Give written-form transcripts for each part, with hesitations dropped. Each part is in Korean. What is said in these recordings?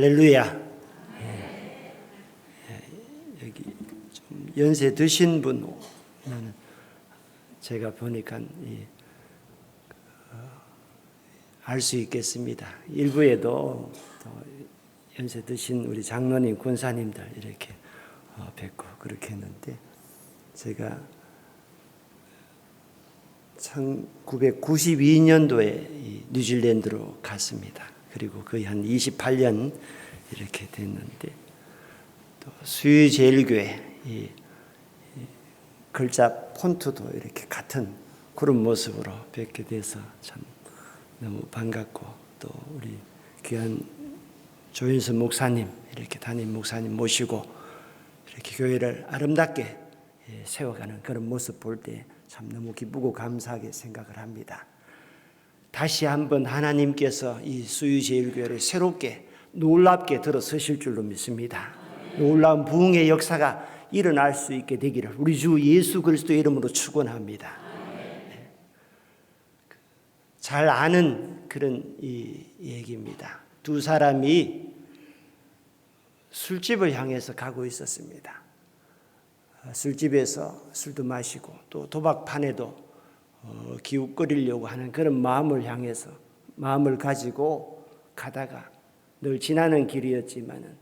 할렐루야. 여기 좀 연세 드신 분은 제가 보니까 알 수 있겠습니다. 일부에도 연세 드신 우리 장로님, 권사님들 이렇게 뵙고 그렇게 했는데, 제가 1992년도에 뉴질랜드로 갔습니다. 그리고 거의 한 28년 이렇게 됐는데, 또 수유제일교회 이 글자 폰트도 이렇게 같은 그런 모습으로 뵙게 돼서 참 너무 반갑고, 또 우리 귀한 조윤선 목사님, 이렇게 담임 목사님 모시고 이렇게 교회를 아름답게 세워가는 그런 모습 볼 때 참 너무 기쁘고 감사하게 생각을 합니다. 다시 한번 하나님께서 이 수유제일교회를 새롭게 놀랍게 들어서실 줄로 믿습니다. 놀라운 부흥의 역사가 일어날 수 있게 되기를 우리 주 예수 그리스도의 이름으로 축원합니다. 잘 아는 그런 이 얘기입니다. 두 사람이 술집을 향해서 가고 있었습니다. 술집에서 술도 마시고 또 도박판에도 기웃거리려고 하는 그런 마음을 가지고 가다가 늘 지나는 길이었지만은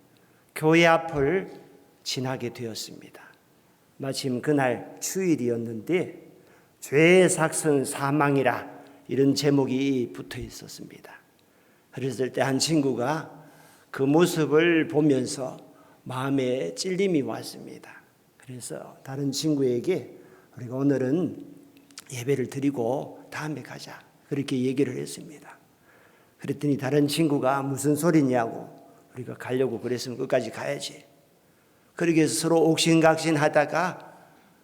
교회 앞을 지나게 되었습니다. 마침 그날 주일이었는데 죄의 삭은 사망이라 이런 제목이 붙어 있었습니다. 그랬을 때 한 친구가 그 모습을 보면서 마음에 찔림이 왔습니다. 그래서 다른 친구에게 우리가 오늘은 예배를 드리고 다음에 가자, 그렇게 얘기를 했습니다. 그랬더니 다른 친구가 무슨 소리냐고, 우리가 가려고 그랬으면 끝까지 가야지. 그렇게 해서 서로 옥신각신 하다가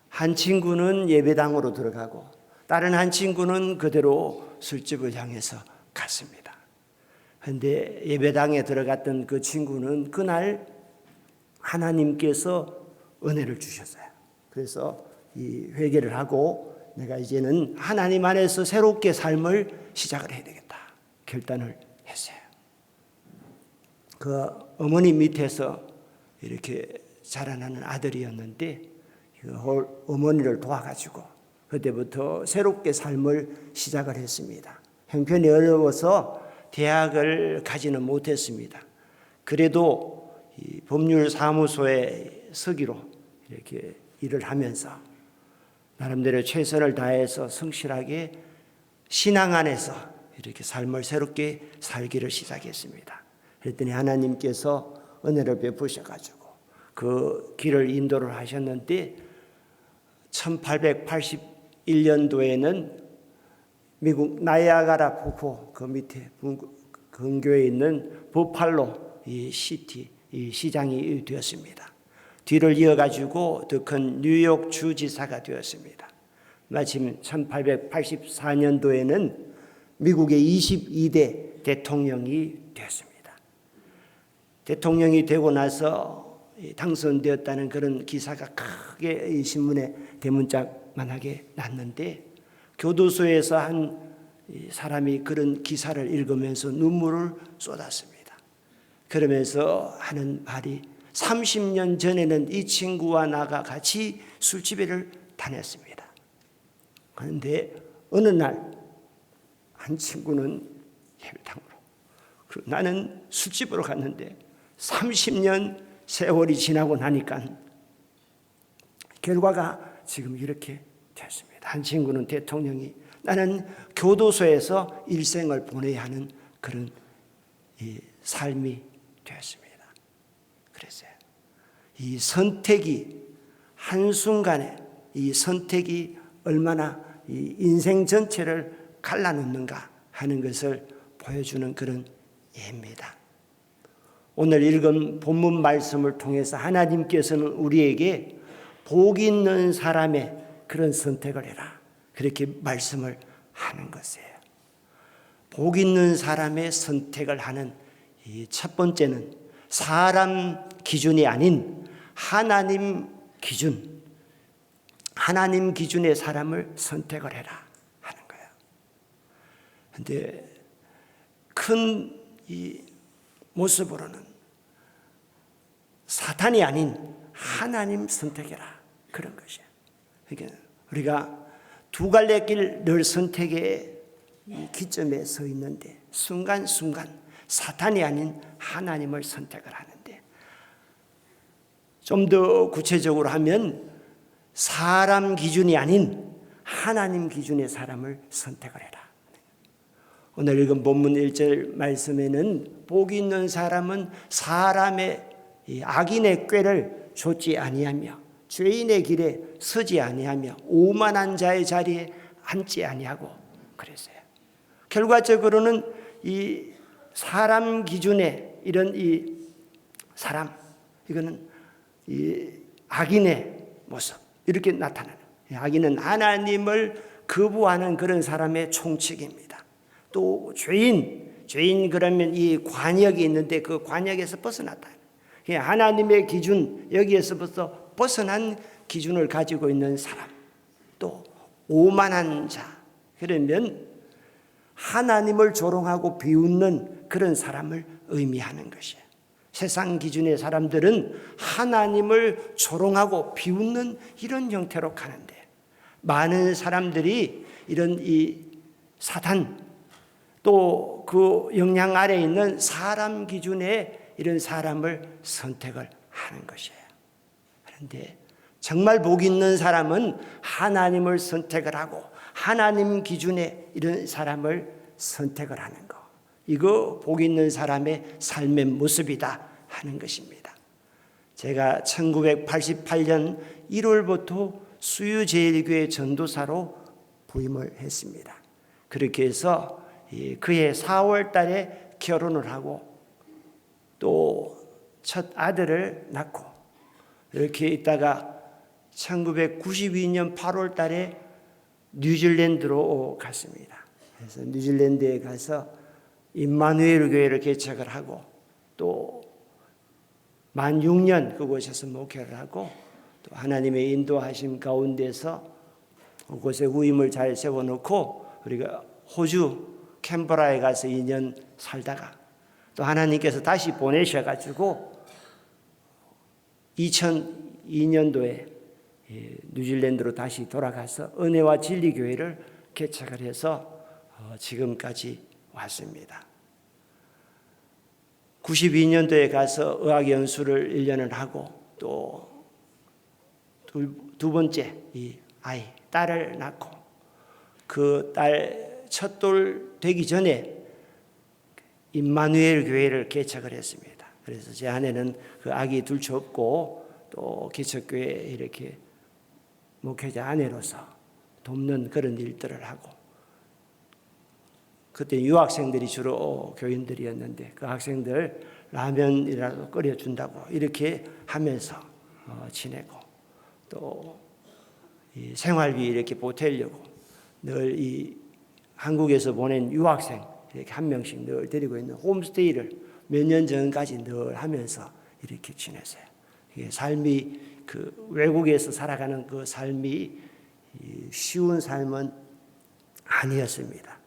한 친구는 예배당으로 들어가고 다른 한 친구는 그대로 술집을 향해서 갔습니다. 그런데 예배당에 들어갔던 그 친구는 그날 하나님께서 은혜를 주셨어요. 그래서 이 회개를 하고 내가 이제는 하나님 안에서 새롭게 삶을 시작을 해야 되겠다 결단을 했어요. 그 어머니 밑에서 이렇게 자라나는 아들이었는데 그 어머니를 도와가지고 그때부터 새롭게 삶을 시작을 했습니다. 형편이 어려워서 대학을 가지는 못했습니다. 그래도 이 법률사무소에 서기로 이렇게 일을 하면서 나름대로 최선을 다해서 성실하게 신앙 안에서 이렇게 삶을 새롭게 살기를 시작했습니다. 그랬더니 하나님께서 은혜를 베푸셔가지고 그 길을 인도를 하셨는데 1881년도에는 미국 나이아가라 폭포 그 밑에 근교에 있는 버팔로 이 시티 이 시장이 되었습니다. 뒤를 이어가지고 더 큰 뉴욕 주지사가 되었습니다. 마침 1884년도에는 미국의 22대 대통령이 되었습니다. 대통령이 되고 나서 당선되었다는 그런 기사가 크게 신문에 대문짝만하게 났는데, 교도소에서 한 사람이 그런 기사를 읽으면서 눈물을 쏟았습니다. 그러면서 하는 말이 30년 전에는 이 친구와 나가 같이 술집을 다녔습니다. 그런데 어느 날 한 친구는 예배당으로, 나는 술집으로 갔는데 30년 세월이 지나고 나니까 결과가 지금 이렇게 됐습니다. 한 친구는 대통령이, 나는 교도소에서 일생을 보내야 하는 그런 삶이 되었습니다. 그랬어요. 이 선택이 한순간에 이 선택이 얼마나 이 인생 전체를 갈라놓는가 하는 것을 보여주는 그런 예입니다. 오늘 읽은 본문 말씀을 통해서 하나님께서는 우리에게 복 있는 사람의 그런 선택을 해라, 그렇게 말씀을 하는 것이에요. 복 있는 사람의 선택을 하는 이 첫 번째는 사람 기준이 아닌 하나님 기준, 하나님 기준의 사람을 선택을 해라 하는 거예요. 그런데 큰 이 모습으로는 사탄이 아닌 하나님 선택해라. 그런 것이야. 그러니까 우리가 두 갈래 길 늘 선택의 이 기점에 서 있는데 순간순간 사탄이 아닌 하나님을 선택을 하는데, 좀 더 구체적으로 하면 사람 기준이 아닌 하나님 기준의 사람을 선택을 해라. 오늘 읽은 본문 1절 말씀에는 복이 있는 사람은 사람의 악인의 꾀를 좇지 아니하며 죄인의 길에 서지 아니하며 오만한 자의 자리에 앉지 아니하고 그랬어요. 결과적으로는 이 사람 기준의 이런 이 사람, 이거는 이 악인의 모습 이렇게 나타나는, 악인은 하나님을 거부하는 그런 사람의 총칙입니다. 또 죄인 그러면 이 관역이 있는데 그 관역에서 벗어났다. 하나님의 기준, 여기에서부터 벗어난 기준을 가지고 있는 사람. 또 오만한 자, 그러면 하나님을 조롱하고 비웃는 그런 사람을 의미하는 것이에요. 세상 기준의 사람들은 하나님을 조롱하고 비웃는 이런 형태로 가는데, 많은 사람들이 이런 이 사탄 또 그 영향 아래에 있는 사람 기준의 이런 사람을 선택을 하는 것이에요. 그런데 정말 복 있는 사람은 하나님을 선택을 하고 하나님 기준의 이런 사람을 선택을 하는 거, 이거 복 있는 사람의 삶의 모습이다 하는 것입니다. 제가 1988년 1월부터 수유제일교회 전도사로 부임을 했습니다. 그렇게 해서 그해 4월 달에 결혼을 하고 또 첫 아들을 낳고 이렇게 있다가 1992년 8월 달에 뉴질랜드로 갔습니다. 그래서 뉴질랜드에 가서 임마누엘 교회를 개척을 하고 또 만 6년 그곳에서 목회를 하고 또 하나님의 인도하심 가운데서 그곳에 후임을 잘 세워놓고 우리가 호주 캔버라에 가서 2년 살다가 또 하나님께서 다시 보내셔가지고 2002년도에 뉴질랜드로 다시 돌아가서 은혜와 진리교회를 개척을 해서 지금까지 왔습니다. 92년도에 가서 의학연수를 1년을 하고 또 두 번째 이 아이, 딸을 낳고 그 딸 첫돌 되기 전에 임마누엘 교회를 개척을 했습니다. 그래서 제 아내는 그 아기 둘째 없고 또 개척교회에 이렇게 목회자 아내로서 돕는 그런 일들을 하고, 그때 유학생들이 주로 교인들이었는데 그 학생들 라면이라도 끓여준다고 이렇게 하면서 지내고, 또 이 생활비 이렇게 보태려고 늘 이 한국에서 보낸 유학생 이렇게 한 명씩 늘 데리고 있는 홈스테이를 몇 년 전까지 늘 하면서 이렇게 지냈어요. 이게 삶이 그 외국에서 살아가는 그 삶이 쉬운 삶은 아니었습니다.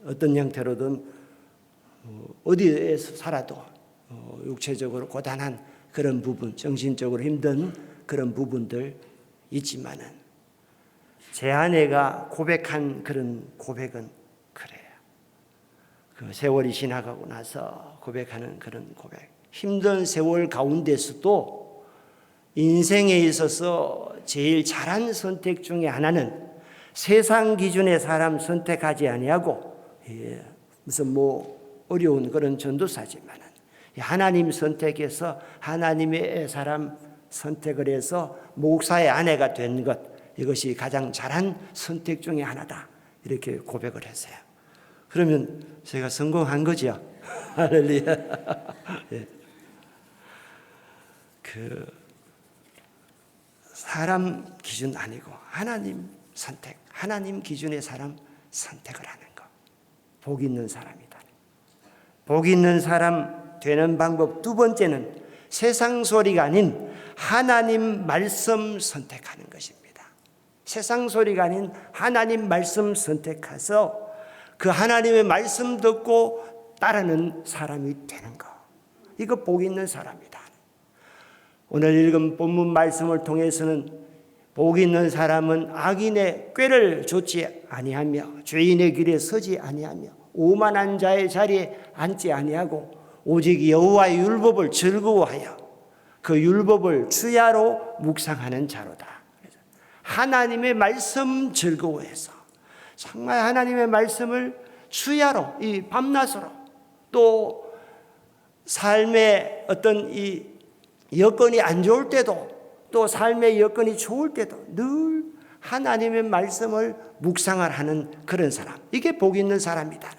어떤 형태로든 어디에서 살아도 육체적으로 고단한 그런 부분, 정신적으로 힘든 그런 부분들 있지만은 제 아내가 고백한 그런 고백은 그래요. 그 세월이 지나가고 나서 고백하는 그런 고백. 힘든 세월 가운데서도 인생에 있어서 제일 잘한 선택 중에 하나는 세상 기준의 사람 선택하지 아니하고, 무슨 어려운 그런 전도사지만은 하나님 선택해서 하나님의 사람 선택을 해서 목사의 아내가 된 것, 이것이 가장 잘한 선택 중에 하나다 이렇게 고백을 했어요. 그러면 제가 성공한 거죠. 할렐루야. 예. 그 사람 기준 아니고 하나님 선택, 하나님 기준의 사람 선택을 하는 것, 복 있는 사람이다. 복 있는 사람 되는 방법 두 번째는 세상 소리가 아닌 하나님 말씀 선택하는 것입니다. 세상 소리가 아닌 하나님 말씀 선택해서 그 하나님의 말씀 듣고 따르는 사람이 되는 것, 이거 복 있는 사람이다. 오늘 읽은 본문 말씀을 통해서는 복 있는 사람은 악인의 꾀를 좇지 아니하며 죄인의 길에 서지 아니하며 오만한 자의 자리에 앉지 아니하고 오직 여호와의 율법을 즐거워하여 그 율법을 주야로 묵상하는 자로다. 하나님의 말씀 즐거워해서 정말 하나님의 말씀을 주야로, 이 밤낮으로, 또 삶의 어떤 이 여건이 안 좋을 때도, 또 삶의 여건이 좋을 때도 늘 하나님의 말씀을 묵상을 하는 그런 사람, 이게 복 있는 사람이다.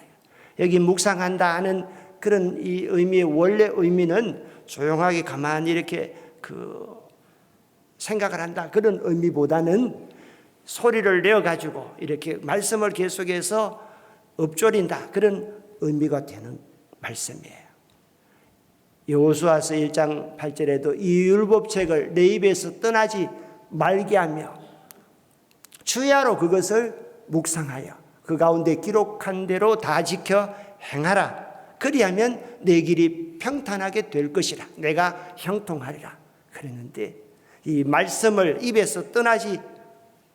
여기 묵상한다 하는 그런 이 의미의 원래 의미는 조용하게 가만히 이렇게 생각을 한다, 그런 의미보다는 소리를 내어가지고 이렇게 말씀을 계속해서 읊조린다, 그런 의미가 되는 말씀이에요. 여호수아서 1장 8절에도 이 율법책을 내 입에서 떠나지 말게 하며 주야로 그것을 묵상하여 그 가운데 기록한 대로 다 지켜 행하라. 그리하면 내 길이 평탄하게 될 것이라. 내가 형통하리라. 그랬는데 이 말씀을 입에서 떠나지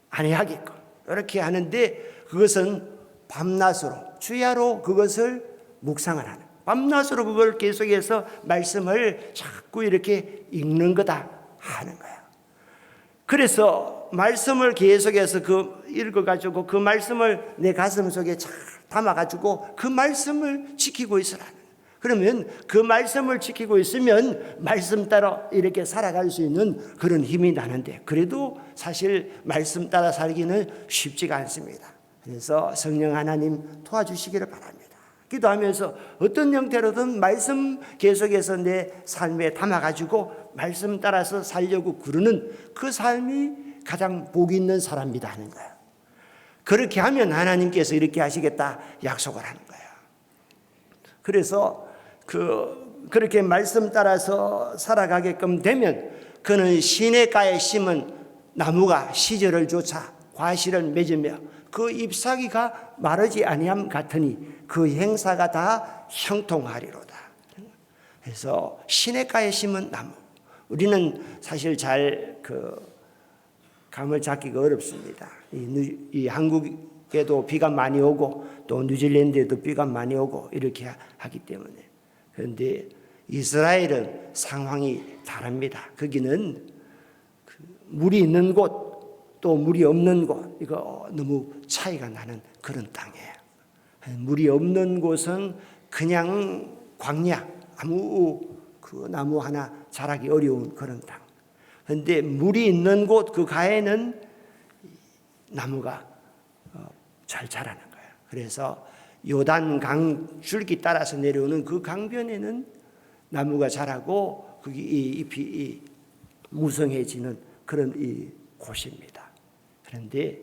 아니하게끔 이렇게 하는데, 그것은 밤낮으로 주야로 그것을 묵상을 하는, 밤낮으로 그걸 계속해서 말씀을 자꾸 이렇게 읽는 거다 하는 거야. 그래서 말씀을 계속해서 읽어가지고 그 말씀을 내 가슴 속에 잘 담아가지고 그 말씀을 지키고 있으라는. 그러면 그 말씀을 지키고 있으면 말씀 따라 이렇게 살아갈 수 있는 그런 힘이 나는데, 그래도 사실 말씀 따라 살기는 쉽지가 않습니다. 그래서 성령 하나님 도와주시기를 바랍니다. 기도하면서 어떤 형태로든 말씀 계속해서 내 삶에 담아가지고 말씀 따라서 살려고 그러는 그 삶이 가장 복 있는 사람이다 하는 거예요. 그렇게 하면 하나님께서 이렇게 하시겠다 약속을 하는 거예요. 그래서 그렇게 말씀 따라서 살아가게끔 되면 그는 시냇가에 심은 나무가 시절을 쫓아 과실을 맺으며 그 잎사귀가 마르지 아니함 같으니 그 행사가 다 형통하리로다. 그래서 시냇가에 심은 나무, 우리는 사실 잘 감을 잡기가 어렵습니다. 이 한국에도 비가 많이 오고 또 뉴질랜드에도 비가 많이 오고 이렇게 하기 때문에. 그런데 이스라엘은 상황이 다릅니다. 거기는 물이 있는 곳 또 물이 없는 곳, 이거 너무 차이가 나는 그런 땅이에요. 물이 없는 곳은 그냥 광야, 아무 나무 하나 자라기 어려운 그런 땅. 그런데 물이 있는 곳 그 가에는 나무가 잘 자라는 거예요. 그래서 요단 강 줄기 따라서 내려오는 그 강변에는 나무가 자라고 거기 잎이 무성해지는 그런 이 곳입니다. 그런데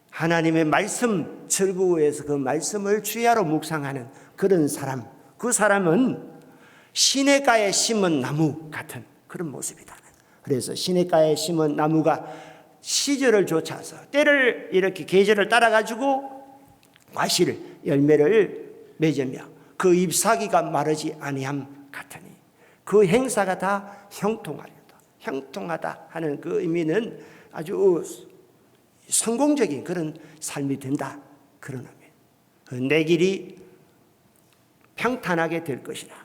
하나님의 말씀 즐거워해서 그 말씀을 주야로 묵상하는 그런 사람, 그 사람은 시냇가에 심은 나무 같은 그런 모습이다. 그래서 시냇가에 심은 나무가 시절을 쫓아서 때를 이렇게 계절을 따라가지고 과실 열매를 맺으며 그 잎사귀가 마르지 아니함 같으니 그 행사가 다 형통하리로다. 형통하다 하는 그 의미는 아주 성공적인 그런 삶이 된다, 그런 의미. 내 길이 평탄하게 될 것이라.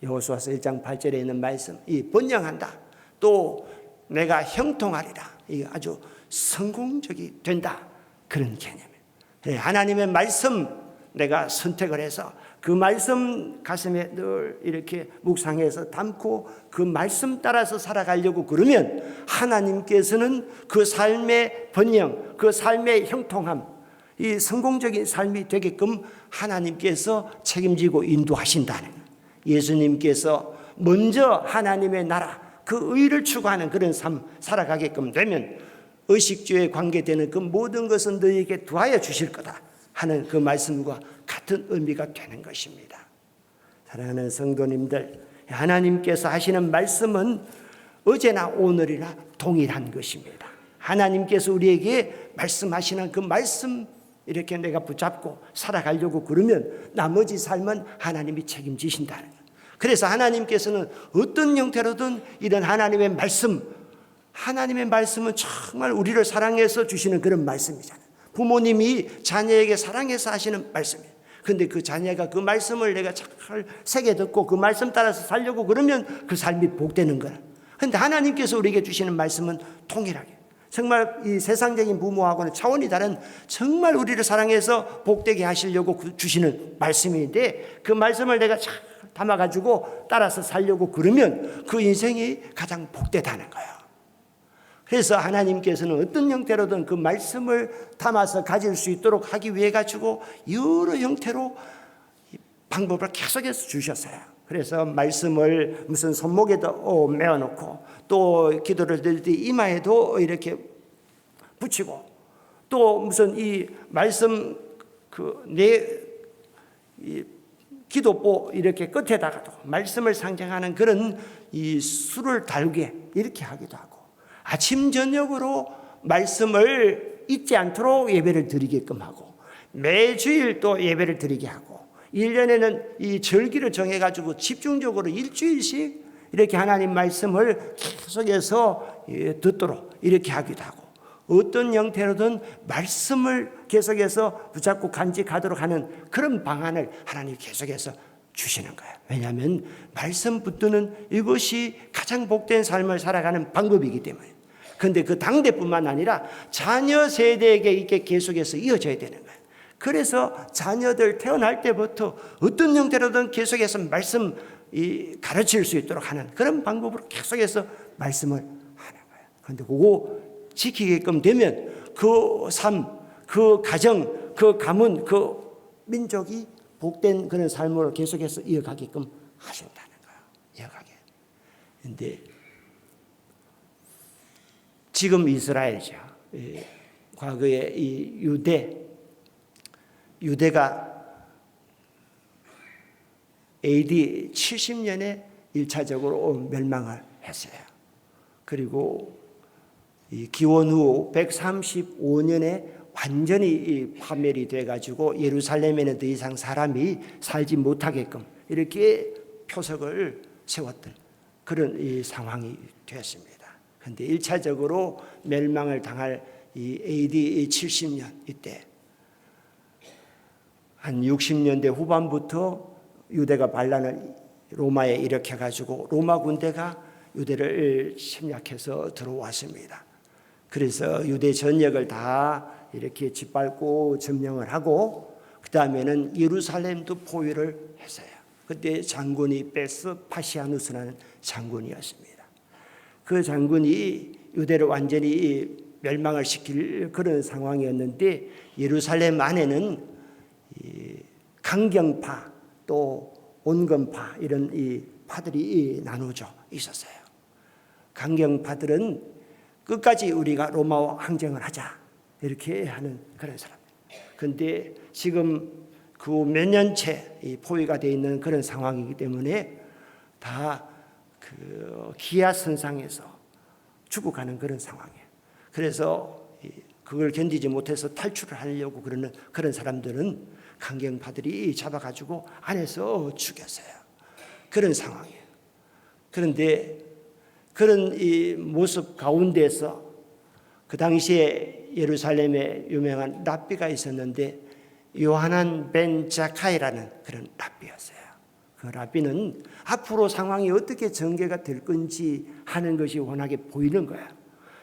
여호수아서 1장 8절에 있는 말씀, 이 번영한다. 또 내가 형통하리라. 이 아주 성공적이 된다, 그런 개념이에요. 하나님의 말씀 내가 선택을 해서 그 말씀 가슴에 늘 이렇게 묵상해서 담고 그 말씀 따라서 살아가려고 그러면 하나님께서는 그 삶의 번영, 그 삶의 형통함, 이 성공적인 삶이 되게끔 하나님께서 책임지고 인도하신다는 거예요. 예수님께서 먼저 하나님의 나라, 그 의를 추구하는 그런 삶 살아가게끔 되면 의식주에 관계되는 그 모든 것은 너희에게 더하여 주실 거다 하는 그 말씀과 같은 의미가 되는 것입니다. 사랑하는 성도님들, 하나님께서 하시는 말씀은 어제나 오늘이나 동일한 것입니다. 하나님께서 우리에게 말씀하시는 그 말씀 이렇게 내가 붙잡고 살아가려고 그러면 나머지 삶은 하나님이 책임지신다는 거예요. 그래서 하나님께서는 어떤 형태로든 이런 하나님의 말씀은 정말 우리를 사랑해서 주시는 그런 말씀이잖아요. 부모님이 자녀에게 사랑해서 하시는 말씀이에요. 근데 그 자녀가 그 말씀을 내가 잘 새겨 듣고 그 말씀 따라서 살려고 그러면 그 삶이 복되는 거야. 근데 하나님께서 우리에게 주시는 말씀은 통일하게, 정말 이 세상적인 부모하고는 차원이 다른, 정말 우리를 사랑해서 복되게 하시려고 주시는 말씀인데, 그 말씀을 내가 잘 담아가지고 따라서 살려고 그러면 그 인생이 가장 복되다는 거예요. 그래서 하나님께서는 어떤 형태로든 그 말씀을 담아서 가질 수 있도록 하기 위해 가지고 여러 형태로 방법을 계속해서 주셨어요. 그래서 말씀을 무슨 손목에도 메어놓고, 또 기도를 드릴 때 이마에도 이렇게 붙이고, 또 무슨 이 말씀 이 기도보 이렇게 끝에다가도 말씀을 상징하는 그런 이 술을 달게 이렇게 하기도 하고, 아침 저녁으로 말씀을 잊지 않도록 예배를 드리게끔 하고, 매주일 또 예배를 드리게 하고, 1년에는 이 절기를 정해가지고 집중적으로 일주일씩 이렇게 하나님 말씀을 계속해서 듣도록 이렇게 하기도 하고, 어떤 형태로든 말씀을 계속해서 붙잡고 간직하도록 하는 그런 방안을 하나님이 계속해서 주시는 거예요. 왜냐하면 말씀 붙드는 이것이 가장 복된 삶을 살아가는 방법이기 때문에. 그런데 그 당대뿐만 아니라 자녀 세대에게 이렇게 계속해서 이어져야 되는 거예요. 그래서 자녀들 태어날 때부터 어떤 형태로든 계속해서 말씀 가르칠 수 있도록 하는 그런 방법으로 계속해서 말씀을 하는 거예요. 그런데 그거 지키게끔 되면 그 삶, 그 가정, 그 가문, 그 민족이 복된 그런 삶을 계속해서 이어가게끔 하신다는 거예요. 이어가게. 그런데 지금 이스라엘이죠. 과거에 이 유대가 AD 70년에 1차적으로 멸망을 했어요. 그리고 이 기원 후 135년에 완전히 파멸이 돼가지고 예루살렘에는 더 이상 사람이 살지 못하게끔 이렇게 표석을 세웠던 그런 이 상황이 되었습니다. 그런데 1차적으로 멸망을 당할 이 AD 70년 이때 한 60년대 후반부터 유대가 반란을 로마에 일으켜가지고 로마 군대가 유대를 침략해서 들어왔습니다. 그래서 유대 전역을 다 이렇게 짓밟고 점령을 하고, 그 다음에는 예루살렘도 포위를 했어요. 그때 장군이 베스파시아누스라는 장군이었습니다. 그 장군이 유대를 완전히 멸망을 시킬 그런 상황이었는데, 예루살렘 안에는 강경파 또 온건파 이런 이 파들이 나누어져 있었어요. 강경파들은 끝까지 우리가 로마와 항쟁을 하자 이렇게 하는 그런 사람. 그런데 지금 그 몇 년째 포위가 되어 있는 그런 상황이기 때문에 다 그 기아선상에서 죽어가는 그런 상황이에요. 그래서 그걸 견디지 못해서 탈출을 하려고 그러는 그런 사람들은 강경파들이 잡아가지고 안에서 죽였어요. 그런 상황이에요. 그런데 그런 이 모습 가운데서 그 당시에 예루살렘에 유명한 랍비가 있었는데, 요하난 벤 자카이라는 그런 랍비였어요. 그 랍비는 앞으로 상황이 어떻게 전개가 될 건지 하는 것이 워낙에 보이는 거예요.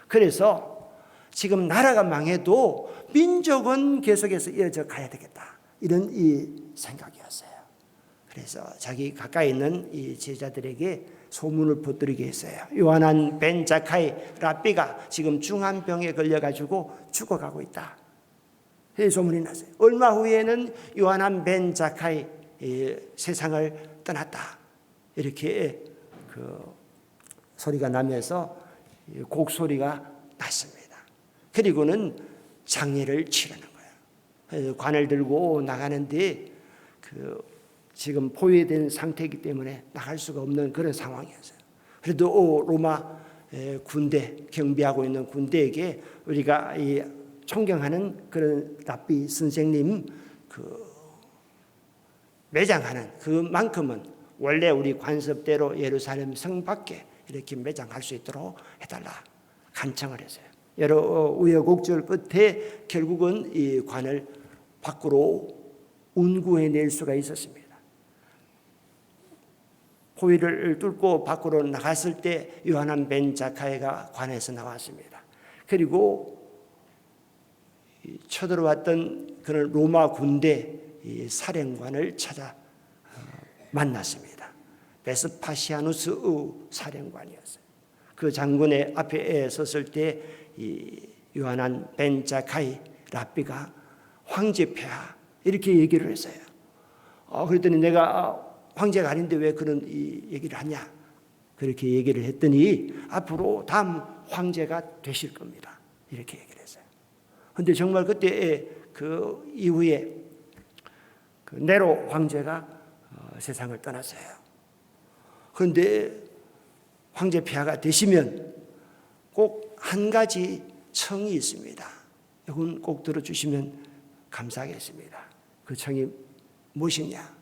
그래서 지금 나라가 망해도 민족은 계속해서 이어져 가야 되겠다, 이런 이 생각이었어요. 그래서 자기 가까이 있는 이 제자들에게 소문을 퍼뜨리게 했어요. 요하난 벤 자카이 랍비가 지금 중한병에 걸려가지고 죽어가고 있다, 이 소문이 났어요. 얼마 후에는 요하난 벤 자카이 세상을 떠났다, 이렇게 그 소리가 나면서 곡소리가 났습니다. 그리고는 장례를 치르는 거예요. 관을 들고 나가는데 그 지금 포위된 상태이기 때문에 나갈 수가 없는 그런 상황이었어요. 그래도 로마 군대, 경비하고 있는 군대에게 우리가 이 존경하는 그런 랍비 선생님 그 매장하는 그만큼은 원래 우리 관습대로 예루살렘 성 밖에 이렇게 매장할 수 있도록 해달라 간청을 했어요. 여러 우여곡절 끝에 결국은 이 관을 밖으로 운구해낼 수가 있었습니다. 포위를 뚫고 밖으로 나갔을 때 요하난 벤 자카이가 관에서 나왔습니다. 그리고 쳐들어왔던 그런 로마 군대 사령관을 찾아 만났습니다. 베스파시아누스 사령관이었어요. 그 장군의 앞에 섰을 때 요하난 벤 자카이 랍비가 황제 폐하 이렇게 얘기를 했어요. 그랬더니 내가 황제가 아닌데 왜 그런 얘기를 하냐 그렇게 얘기를 했더니 앞으로 다음 황제가 되실 겁니다 이렇게 얘기를 했어요. 그런데 정말 그때 그 이후에 그 네로 황제가 세상을 떠났어요. 그런데 황제 폐하가 되시면 꼭 한 가지 청이 있습니다. 이건 꼭 들어주시면 감사하겠습니다. 그 청이 무엇이냐?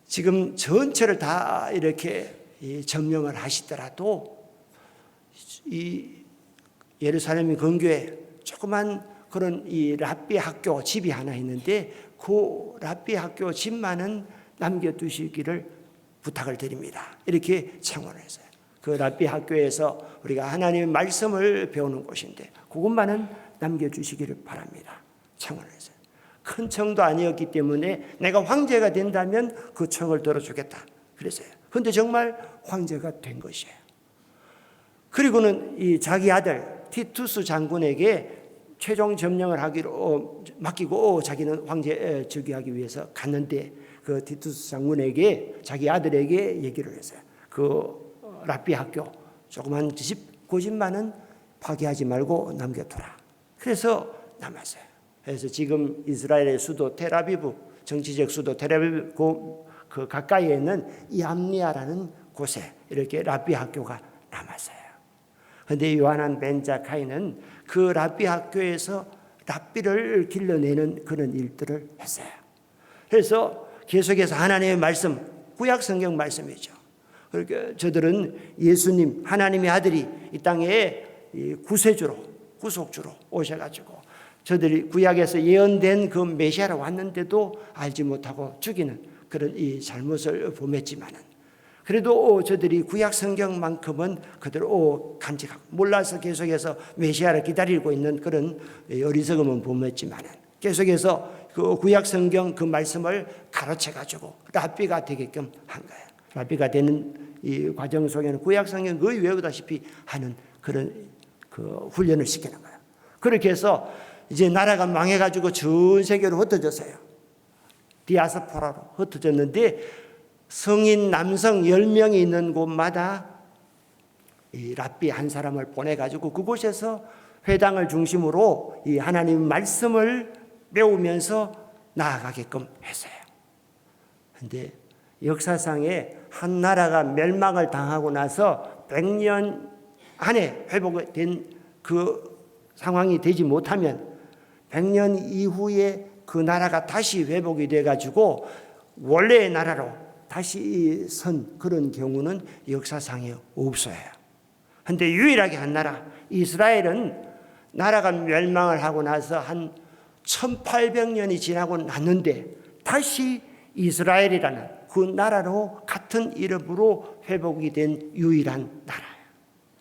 지금 전체를 다 이렇게 점령을 하시더라도 이 예루살렘 근교에 조그만 그런 이 랍비 학교 집이 하나 있는데 그 랍비 학교 집만은 남겨두시기를 부탁을 드립니다. 이렇게 청원을 했어요. 그 랍비 학교에서 우리가 하나님의 말씀을 배우는 곳인데 그것만은 남겨주시기를 바랍니다. 청원을 했어요. 큰 청도 아니었기 때문에 내가 황제가 된다면 그 청을 들어주겠다 그랬어요. 그런데 정말 황제가 된 것이에요. 그리고는 이 자기 아들 티투스 장군에게 최종 점령을 하기로 맡기고 자기는 황제 즉위하기 위해서 갔는데 그 티투스 장군에게 자기 아들에게 얘기를 했어요. 그 랍비 학교 조그만 집, 그 집만은 파괴하지 말고 남겨둬라. 그래서 남았어요. 그래서 지금 이스라엘의 수도 텔아비브, 정치적 수도 텔아비브 그 가까이에 있는 이암리아라는 곳에 이렇게 랍비 학교가 남았어요. 그런데 요하난 벤 자카이는 그 랍비 학교에서 랍비를 길러내는 그런 일들을 했어요. 그래서 계속해서 하나님의 말씀, 구약 성경 말씀이죠. 그러니까 저들은 예수님, 하나님의 아들이 이 땅에 구세주로, 구속주로 오셔가지고 저들이 구약에서 예언된 그 메시아로 왔는데도 알지 못하고 죽이는 그런 이 잘못을 범했지만은 그래도 저들이 구약 성경만큼은 그대로 간직하고 몰라서 계속해서 메시아를 기다리고 있는 그런 어리석음은 범했지만은 계속해서 그 구약 성경 그 말씀을 가르쳐 가지고 랍비가 되게끔 한 거예요. 랍비가 되는 이 과정 속에는 구약 성경 거의 외우다시피 하는 그런 그 훈련을 시키는 거예요. 그렇게 해서 이제 나라가 망해가지고 전 세계로 흩어졌어요. 디아스포라로 흩어졌는데 성인 남성 10명이 있는 곳마다 이 랍비 한 사람을 보내가지고 그곳에서 회당을 중심으로 이 하나님 말씀을 배우면서 나아가게끔 했어요. 그런데 역사상에 한 나라가 멸망을 당하고 나서 100년 안에 회복된 그 상황이 되지 못하면 100년 이후에 그 나라가 다시 회복이 돼가지고 원래의 나라로 다시 선 그런 경우는 역사상에 없어요. 그런데 유일하게 한 나라 이스라엘은 나라가 멸망을 하고 나서 한 1800년이 지나고 났는데 다시 이스라엘이라는 그 나라로 같은 이름으로 회복이 된 유일한 나라예요.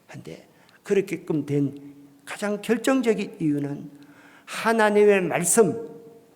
그런데 그렇게끔 된 가장 결정적인 이유는 하나님의 말씀,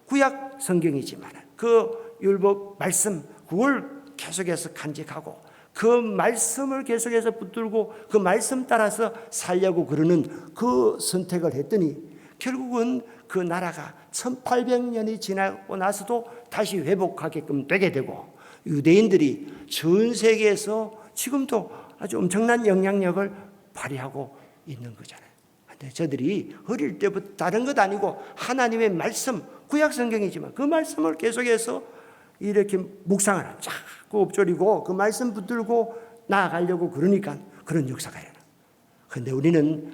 구약 성경이지만 그 율법 말씀 그걸 계속해서 간직하고 그 말씀을 계속해서 붙들고 그 말씀 따라서 살려고 그러는 그 선택을 했더니 결국은 그 나라가 1800년이 지나고 나서도 다시 회복하게끔 되게 되고 유대인들이 전 세계에서 지금도 아주 엄청난 영향력을 발휘하고 있는 거잖아요. 근데 저들이 어릴 때부터 다른 것 아니고 하나님의 말씀, 구약 성경이지만 그 말씀을 계속해서 이렇게 묵상을 자꾸 엎조리고 그 말씀 붙들고 나아가려고 그러니까 그런 역사가 일어나. 그런데 우리는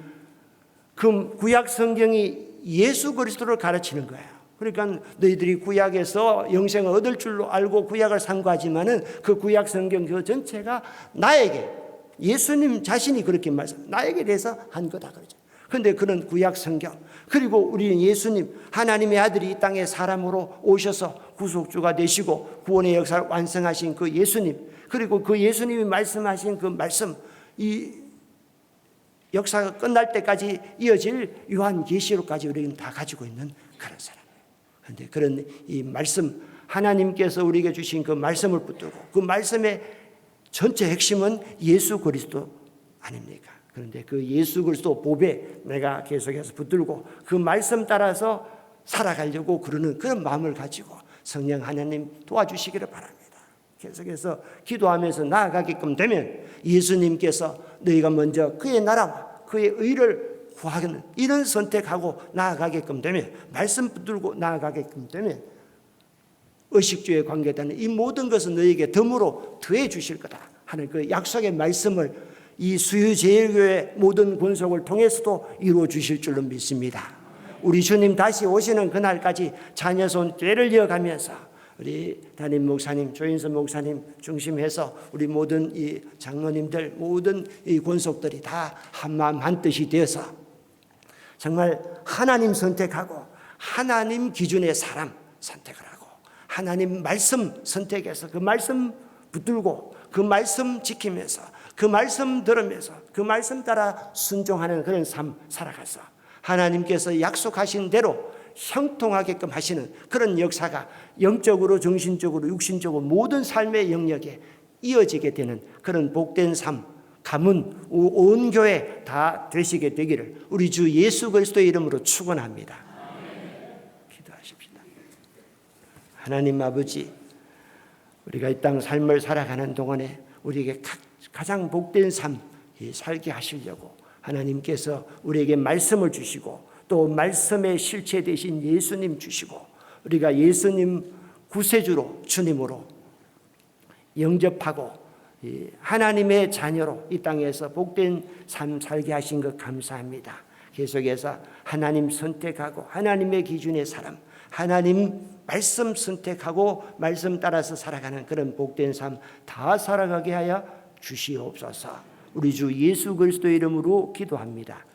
그 구약 성경이 예수 그리스도를 가르치는 거예요. 그러니까 너희들이 구약에서 영생을 얻을 줄로 알고 구약을 상고하지만은 그 구약 성경 그 전체가 나에게, 예수님 자신이 그렇게 나에게 대해서 한 거다 그러죠. 그런데 그런 구약 성경, 그리고 우리는 예수님, 하나님의 아들이 이 땅에 사람으로 오셔서 구속주가 되시고 구원의 역사를 완성하신 그 예수님, 그리고 그 예수님이 말씀하신 그 말씀, 이 역사가 끝날 때까지 이어질 요한계시록까지 우리는 다 가지고 있는 그런 사람이에요. 그런데 그런 이 말씀, 하나님께서 우리에게 주신 그 말씀을 붙들고 그 말씀의 전체 핵심은 예수 그리스도 아닙니까? 그런데 그 예수 그리스도 보배 내가 계속해서 붙들고 그 말씀 따라서 살아가려고 그러는 그런 마음을 가지고 성령 하나님 도와주시기를 바랍니다. 계속해서 기도하면서 나아가게끔 되면 예수님께서 너희가 먼저 그의 나라와 그의 의를 구하는 이런 선택하고 나아가게끔 되면, 말씀 붙들고 나아가게끔 되면 의식주에 관계되는 이 모든 것은 너희에게 덤으로 더해 주실 거다 하는 그 약속의 말씀을 이 수유제일교회 모든 권속을 통해서도 이루어 주실 줄로 믿습니다. 우리 주님 다시 오시는 그날까지 자녀손 죄를 이어가면서 우리 담임 목사님, 조인선 목사님 중심해서 우리 모든 이 장로님들, 모든 이 권속들이 다 한마음 한뜻이 되어서 정말 하나님 선택하고 하나님 기준의 사람 선택을 하고 하나님 말씀 선택해서 그 말씀 붙들고 그 말씀 지키면서 그 말씀 들으면서 그 말씀 따라 순종하는 그런 삶 살아가서 하나님께서 약속하신 대로 형통하게끔 하시는 그런 역사가 영적으로, 정신적으로, 육신적으로 모든 삶의 영역에 이어지게 되는 그런 복된 삶, 가문, 온 교회 다 되시게 되기를 우리 주 예수 그리스도의 이름으로 축원합니다. 기도하십시다. 하나님 아버지, 우리가 이 땅 삶을 살아가는 동안에 우리에게 가장 복된 삶 살게 하시려고 하나님께서 우리에게 말씀을 주시고 또 말씀의 실체 되신 예수님 주시고 우리가 예수님 구세주로 주님으로 영접하고 하나님의 자녀로 이 땅에서 복된 삶 살게 하신 것 감사합니다. 계속해서 하나님 선택하고 하나님의 기준의 사람, 하나님 말씀 선택하고 말씀 따라서 살아가는 그런 복된 삶 다 살아가게 하여 주시옵소서. 우리 주 예수 그리스도의 이름으로 기도합니다.